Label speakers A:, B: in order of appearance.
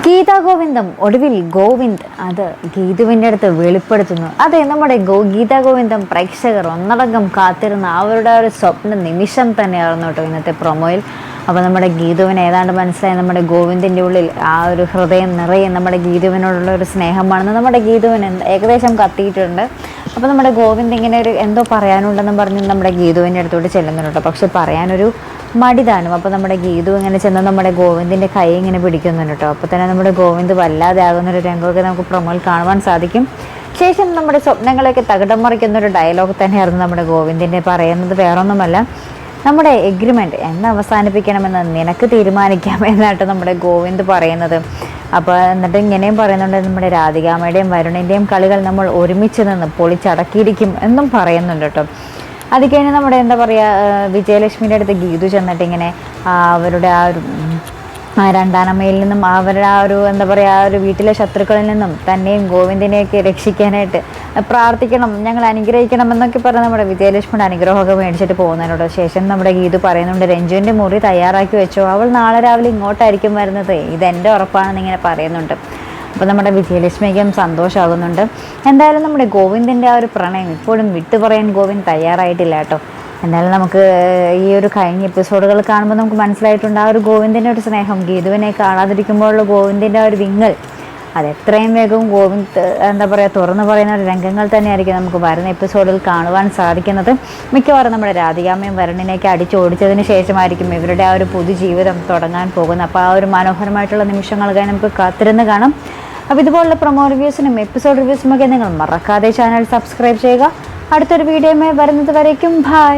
A: ഗീതാ ഗോവിന്ദം ഒടുവിൽ ഗോവിന്ദ് അത് ഗീതുവിൻ്റെ അടുത്ത് വെളിപ്പെടുത്തുന്നു. അതെ, നമ്മുടെ ഗീതാ ഗോവിന്ദം പ്രേക്ഷകർ ഒന്നടങ്കം കാത്തിരുന്ന അവരുടെ ഒരു സ്വപ്ന നിമിഷം തന്നെയായിരുന്നു കേട്ടോ ഇന്നത്തെ പ്രൊമോയിൽ. അപ്പോൾ നമ്മുടെ ഗീതുവിന് ഏതാണ്ട് മനസ്സിലായി നമ്മുടെ ഗോവിന്ദിൻ്റെ ഉള്ളിൽ ആ ഒരു ഹൃദയം നിറയെ നമ്മുടെ ഗീതുവിനോടുള്ള ഒരു സ്നേഹമാണെന്ന് നമ്മുടെ ഗീതുവിന് ഏകദേശം കത്തിയിട്ടുണ്ട്. അപ്പോൾ നമ്മുടെ ഗോവിന്ദ് ഇങ്ങനെ ഒരു എന്തോ പറയാനുണ്ടെന്നും പറഞ്ഞ് നമ്മുടെ ഗീതുവിൻ്റെ അടുത്തോട്ട് ചെല്ലുന്നുണ്ട്. പക്ഷെ പറയാനൊരു മടിതാനും. അപ്പോൾ നമ്മുടെ ഗീതു ഇങ്ങനെ ചെന്ന് നമ്മുടെ ഗോവിന്ദിൻ്റെ കൈ ഇങ്ങനെ പിടിക്കുന്നുണ്ട് കേട്ടോ. അപ്പോൾ തന്നെ നമ്മുടെ ഗോവിന്ദ് വല്ലാതെ ആകുന്നൊരു രംഗമൊക്കെ നമുക്ക് പ്രൊമോയിൽ കാണുവാൻ സാധിക്കും. ശേഷം നമ്മുടെ സ്വപ്നങ്ങളൊക്കെ തകിടം മറിക്കുന്നൊരു ഡയലോഗ് തന്നെയായിരുന്നു നമ്മുടെ ഗോവിന്ദിൻ്റെ പറയുന്നത്. വേറൊന്നുമല്ല, നമ്മുടെ എഗ്രിമെൻറ്റ് എന്ന് അവസാനിപ്പിക്കണമെന്ന് നിനക്ക് തീരുമാനിക്കാം എന്നായിട്ട് നമ്മുടെ ഗോവിന്ദ് പറയുന്നത്. അപ്പോൾ എന്നിട്ട് ഇങ്ങനെയും പറയുന്നുണ്ട്, നമ്മുടെ രാധികാമ്മയുടെയും വരുണിൻ്റെയും കളികൾ നമ്മൾ ഒരുമിച്ച് നിന്ന് പൊളിച്ചടക്കിയിരിക്കും എന്നും പറയുന്നുണ്ട് കേട്ടോ. അത് കഴിഞ്ഞ് നമ്മുടെ എന്താ പറയുക, വിജയലക്ഷ്മിയുടെ അടുത്ത് ഗീതു ചെന്നിട്ട് ഇങ്ങനെ അവരുടെ ആ ഒരു രണ്ടാനമ്മയിൽ നിന്നും അവരുടെ ആ ഒരു എന്താ പറയുക ആ ഒരു വീട്ടിലെ ശത്രുക്കളിൽ നിന്നും തന്നെയും ഗോവിന്ദിനെയൊക്കെ രക്ഷിക്കാനായിട്ട് പ്രാർത്ഥിക്കണം, ഞങ്ങൾ അനുഗ്രഹിക്കണം എന്നൊക്കെ പറഞ്ഞ് നമ്മുടെ വിജയലക്ഷ്മിയുടെ അനുഗ്രഹമൊക്കെ മേടിച്ചിട്ട് പോകുന്നതിനോട് ശേഷം നമ്മുടെ ഗീതു പറയുന്നുണ്ട്, രഞ്ജുവിൻ്റെ മുറി തയ്യാറാക്കി വെച്ചോ, അവൾ നാളെ രാവിലെ ഇങ്ങോട്ടായിരിക്കും വരുന്നത്, ഇതെൻ്റെ ഉറപ്പാണെന്ന് ഇങ്ങനെ പറയുന്നുണ്ട്. അപ്പോൾ നമ്മുടെ വിജയലക്ഷ്മിക്കും സന്തോഷമാകുന്നുണ്ട്. എന്തായാലും നമ്മുടെ ഗോവിന്ദിൻ്റെ ആ ഒരു പ്രണയം ഇപ്പോഴും വിട്ടു പറയാൻ ഗോവിന്ദ് തയ്യാറായിട്ടില്ല കേട്ടോ. എന്നാലും നമുക്ക് ഈ ഒരു കഴിഞ്ഞ എപ്പിസോഡുകൾ കാണുമ്പോൾ നമുക്ക് മനസ്സിലായിട്ടുണ്ട് ആ ഒരു ഗോവിന്ദിൻ്റെ ഒരു സ്നേഹം, ഗീതുവിനെ കാണാതിരിക്കുമ്പോഴുള്ള ഗോവിന്ദിൻ്റെ ആ ഒരു വിങ്ങൽ, അത് എത്രയും വേഗവും ഗോവിന്ദ് എന്താ പറയുക തുറന്നു പറയുന്ന ഒരു രംഗങ്ങൾ തന്നെയായിരിക്കും നമുക്ക് വരുന്ന എപ്പിസോഡിൽ കാണുവാൻ സാധിക്കുന്നത്. മിക്കവാറും നമ്മുടെ രാധികാമ്മയും വരുണിനെയൊക്കെ അടിച്ചോടിച്ചതിന് ശേഷമായിരിക്കും ഇവരുടെ ആ ഒരു പുതുജീവിതം തുടങ്ങാൻ പോകുന്നത്. അപ്പോൾ ആ ഒരു മനോഹരമായിട്ടുള്ള നിമിഷങ്ങൾക്കായി നമുക്ക് കാത്തിരുന്ന് കാണാം. അപ്പോൾ ഇതുപോലുള്ള പ്രൊമോ റിവ്യൂസിനും എപ്പിസോഡ് റിവ്യൂസിനുമൊക്കെ നിങ്ങൾ മറക്കാതെ ചാനൽ സബ്സ്ക്രൈബ് ചെയ്യുക. അടുത്തൊരു വീഡിയോയുമായി വരുന്നത് വരേക്കും ബൈ.